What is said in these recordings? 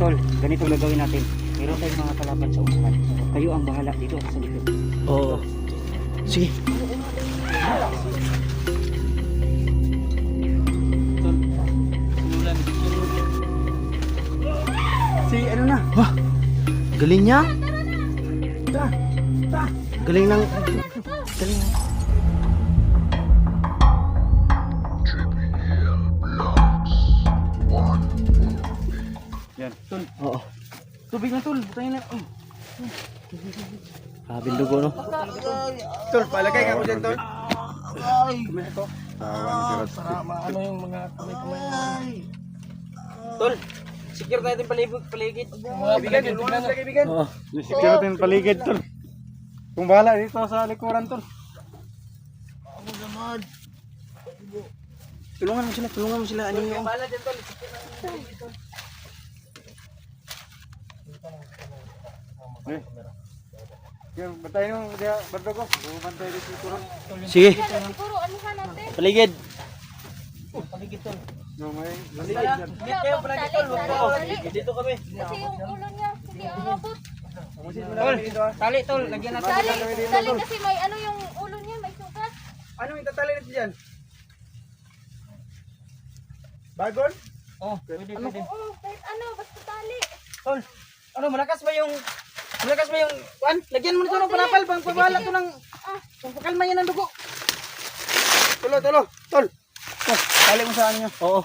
tol, ganito gagawin natin. Meron tayong mga kalaban sa unahan. Kayo ang bahala dito ako sa likod. Oo. Sige. Si ano na? Wah, galing niya. Galing ng... Galing ng... Yan, tol. Oo. Tubig na tol, butayin na. Grabe yung dugo, no? Tol, palagay nga ako dyan tol. Ano yung mga kamay-kamay? Tol, secure natin paligid. Kaibigan, tulungan natin kaibigan. Oo. Secure natin paligid tol. Kung bahala dito sa likuran tol. Tulungan mo sila. Ano yung bala dyan tol? Eh. Yan, bantayin mo dia Bardogo. Bantay dito sa likuran. Sige. Siguro ano ka natin? Paligid. No, may Dito kayo palagi tol. Dito kami. Kasi yung ulo niya, hindi aabot. Tol, tali tol, lagyan natin. Tali kasi may ano yung ulo niya, may sugat. Ano yung tatali natin dyan? Bagon? Oh, pwede. Oo, kahit ano, basta tali. Tol, ano malakas ba yung kuan? Lagyan mo nito ng panapal bang pabala to ng pakalma yan ng dugo. Tol. Tol, tali mo sa ano niya. Oo.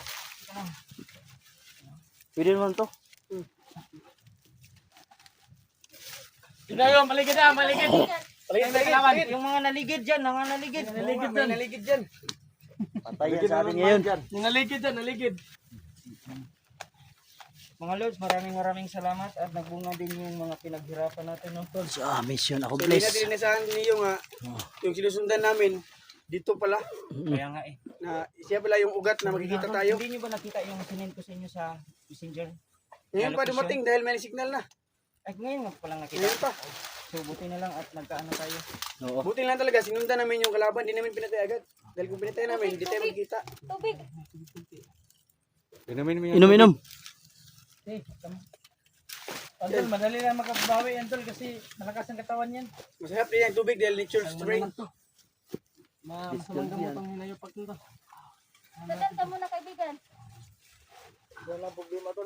Pwede naman to. Tignan maligid na, maligid. Paligid. Yung mga naligid dyan, naligid dyan. Patay yan sa atin ngayon. Naligid. Mga Lords, maraming salamat at nagbunga din yung mga pinaghirapan natin. No? So, mission So, accomplished. dininasahan niyo nga, yung sinusundan namin, dito pala, Kaya nga eh. na siya pala yung ugat na makikita tayo. Hindi nyo ba nakita yung sinend ko sa inyo sa messenger? Ngayon pa dumating dahil may signal na. Ay, ngayon nga palang nakita. Ngayon pa. So, buti na lang at nagkaano tayo. Oo. Buti lang talaga, sinundan namin yung kalaban, hindi namin pinatay agad. Dahil kung pinatay namin, hindi tayo magkita. Tubig. inumin mo yan. Inom. Tol, madali lang makabawi yan tol kasi malakas ang katawan yan. Masarap din yung tubig dahil nature strength. Masamang gamot ang hinayupak nito. Saganta mo na kaibigan.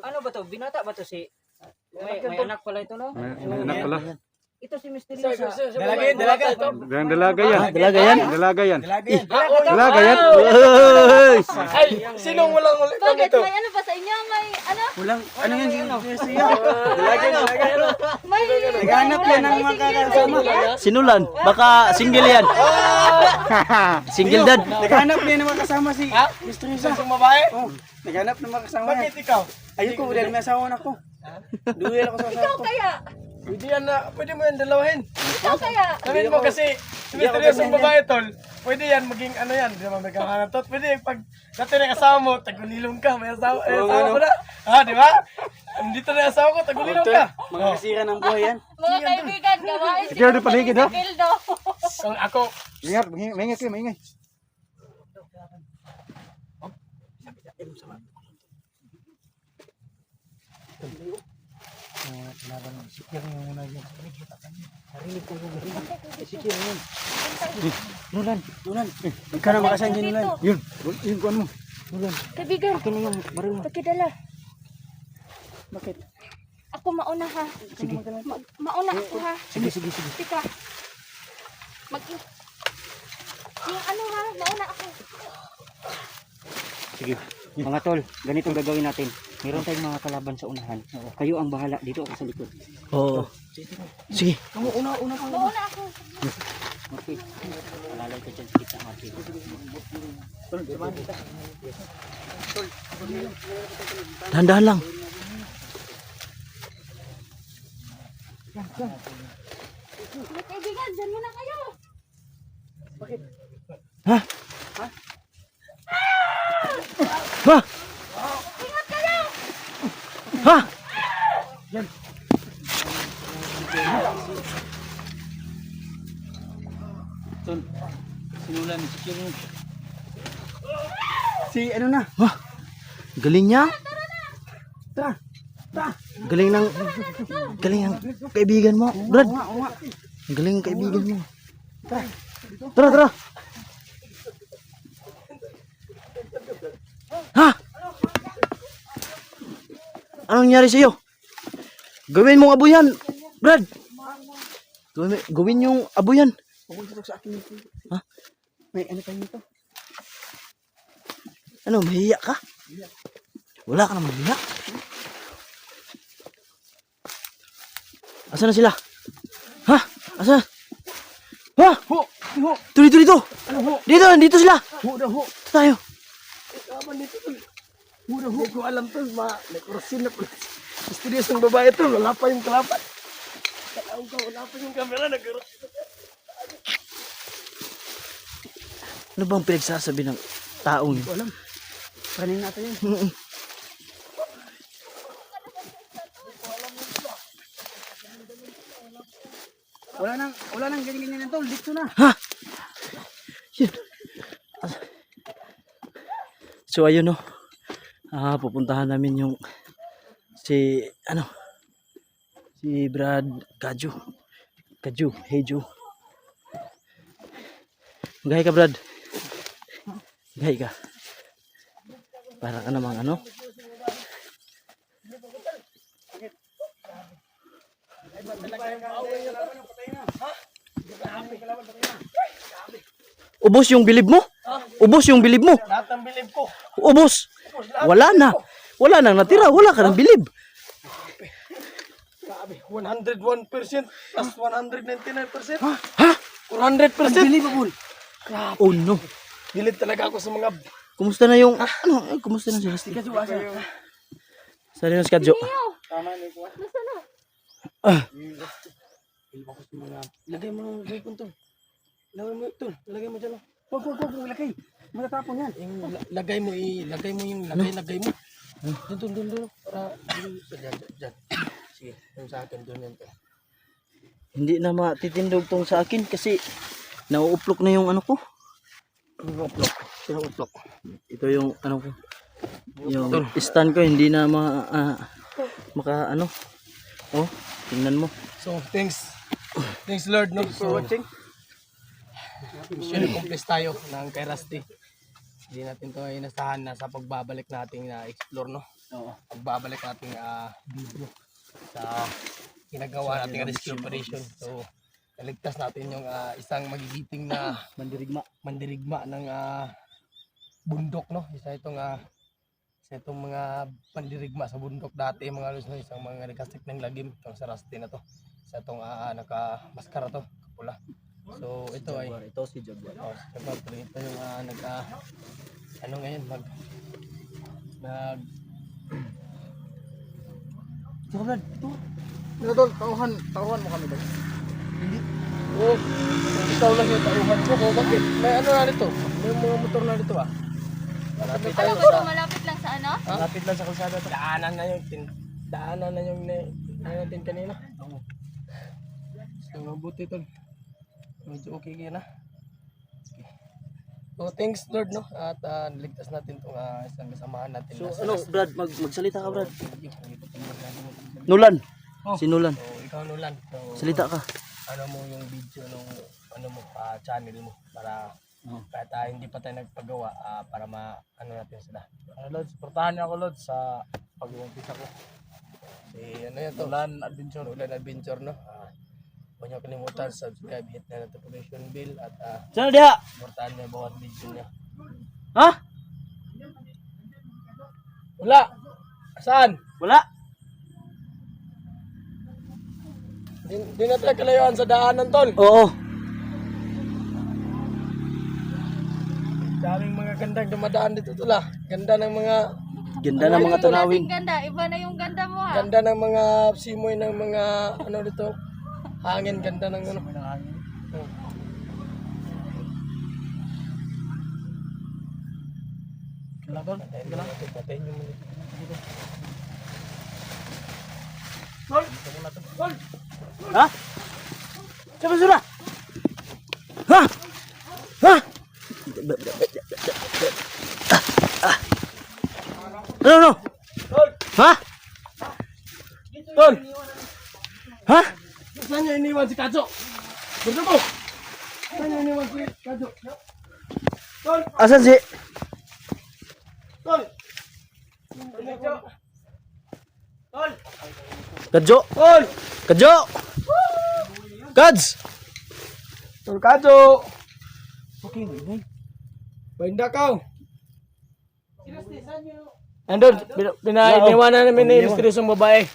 Ano ba to? Binata ba to si... May anak pala ito, no? May anak pala. Ito si Misteriosa. Dalaga. Yan, dalaga yan. Dalaga yan? Dalaga yan. Dalaga yan. Uy! Ay, sinong walang ulit Bakit? nito? May ano ba sa inyo? May ano? Walang, ano yan, siya. May... Naghanap yan ng mga kakasama. Sinulan. Baka single yan. Single dad. Naghanap niya ng mga kasama si Mr. Isa. Isang babae? Oh, naghanap ng mga kasama niya. Bakit ikaw? Ayoko, dahil may asawa na ako. Duel ako sa asawa Ikaw ko. kaya? Pwede mo yan dalawahin. Ikaw kaya? Sabihin mo kasi, misteryosong babae tol, pwede yan maging ano yan, di ba magkakahanap tot. Pwede pag dati na yung asawa mo, tagulilong ka, may asawa mo na. Di ba? Dito na yung asawa ko, tagulilong ka. Mga kasira ng buhay yan. Mga kaibigan, gawain Secure the paligid, ha? Pildo. Kung ako, Ingat, maingay kayo, maingay. Nulan. Ikaw na makasahin din, Nulan. Yun, yun kuan mo. Kaibigan, pakidala. Bakit? Ako mauna ha. Sige. Mauna ako ha. Sige. Tika. Yung ano ha, mauna ako. Sige. Mga tol, ganito gagawin natin. Meron tayong mga kalaban sa unahan. Kayo ang bahala dito ako sa likod. Oo. Sige. Mauna ako. Okay. Alalay ka dyan sa kita, Marky. Dahan-dahan lang. Mga kaibigan, dyan muna kayo. Ha? Ha? Ingat kayo. Ha? Tol, sinulan, secure mo. Si ano na? Galing niya. Tara. Galing ng kaibigan mo, Brad. Ang galing ng kaibigan mo. Tara, tara. Ha? Anong nangyari sa'yo? Gawin mong abuyan, Brad. Gawin yung abuyan. Sa akin. Ha? May ano tayo nito? Ano, mahiya ka? Wala ka naman mahiya. Asa na sila? Ha? Asa? Ha? Dito. Dito sila. Tayo. Hindi ko alam to, nagkurasin na pala. Mysterious ng babae to, wala pa yung kalapat. Wala pa yung camera, nagkurasin. Ano bang pinagsasabi ng taong yun? Alam. Kanin natin yun. Wala nang ganyan-ganyan tol. Dito na. Ha? Yun. So ayun no. Pupuntahan namin yung si Brad Kaju. Hey Ju. Gahay ka, Brad. Gahay ka. Para ka namang ano? Ubos yung bilib mo? Ubos yung bilib mo? Lahat ng bilib ko. Ubos. Wala na. Wala nang natira. Wala ka ng bilib. Grabe, 101% plus 199%. Ha? 400%. Unbelievable. Oh no. Bilib talaga ako sa mga... Kumusta na yung kumusta na si Rusty? Saan yung skadyo? Nasa na? Lagay mo ng gaypon tol. Lagay mo dyan. Huwag lagay. Matatapon yan. Lagay mo yung lagay mo. Doon. Para, dyan. Sige, yung sa akin, doon yan. Hindi na matitindog tong sa akin kasi nauuplok na yung ano ko. Sino uplok? Ito yung ano ko. Yung stand ko hindi na maka ano. Oh, tingnan mo. So, thanks Lord, no? For watching. Mission accomplished tayo ng kay Rusty. Hindi natin to inasahan na sa pagbabalik nating explore, no? Pagbabalik nating video sa ginagawa nating rescue operation. So, naligtas natin yung isang magigiting na mandirigma ng bundok, no? Isa itong mga pandirigma sa bundok dati, mga lusno, isang mga nagkastik ng lagim, itong sa Rusty na to. Isa itong naka-maskara to, kapula. So ito ay si Jaguar. Si Jaguar, pero ito yung ano ngayon, Brad, ito. Tol, tauhan mo kami ba? hindi. Oo, ikaw lang yung tauhan ko. Bakit? May ano na dito? May mga motor na dito Malapit tayo Ano ba ito? Malapit lang sa ano? Malapit lang sa kalsada to. Daanan na yung natin kanina. So mabuti tol. Medyo okay na. Okay. So thanks Lord, no? At naligtas natin itong isang kasamahan natin. So Nasa ano, Rusty. Brad, magsalita ka, Brad. So, Nulan. Si Nulan. ikaw Nulan. So, Salita ka. ano mo yung video nung channel mo para kahit hindi pa tayo nagpagawa para ano natin sila. Lord, supportahan niyo ako Lord sa pag-umpisa ko. Ano yan to? Ulan Adventure, no? Huwag niyo kalimutan, subscribe, hit na notification bell at Saan dia? supportahan niyo bawat video niya. Ha? Wala! Saan? Wala. Di na tayo kalayuan sa daanan tol. Oo. Daming mga gandang dumadaan dito tol Ganda ng mga Ganda ng mga tanawin. Ganda. Iba na yung ganda mo ha. Ganda ng mga simoy ng mga ano dito. Hangin, ganda ng ano. Tol, patayin nyo muna dito. Ha? Sa basura. Ha? Ha? Ano? Ha? iniwan si Kadyo? Berdugo! Saan niyo iniwan si Kadyo? Tol! Asan si... Tol! Kadyo! Tol! Kadyo? Tol! Kadyo! Kads! Tol Kadyo! Pahinda ka. Andun, iniwanan namin na yung misteryosong babae.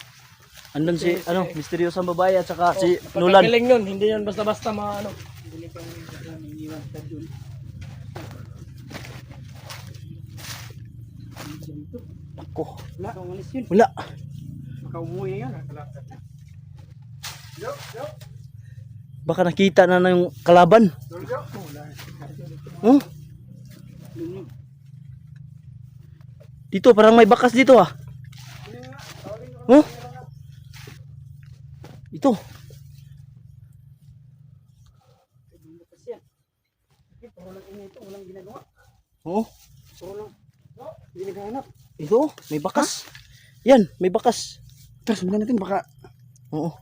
Andun si, misteryosang babae at saka si Nulan. Pagkakiling nun, hindi yun basta-basta mga ano. Ako. Wala. Baka umuwi yan. Baka nakita na yung kalaban. Oh? Dito, parang may bakas dito ah. Oh? Ito. Oh? Ito, may bakas. Yan, may bakas. Tara, sundan natin baka Oo.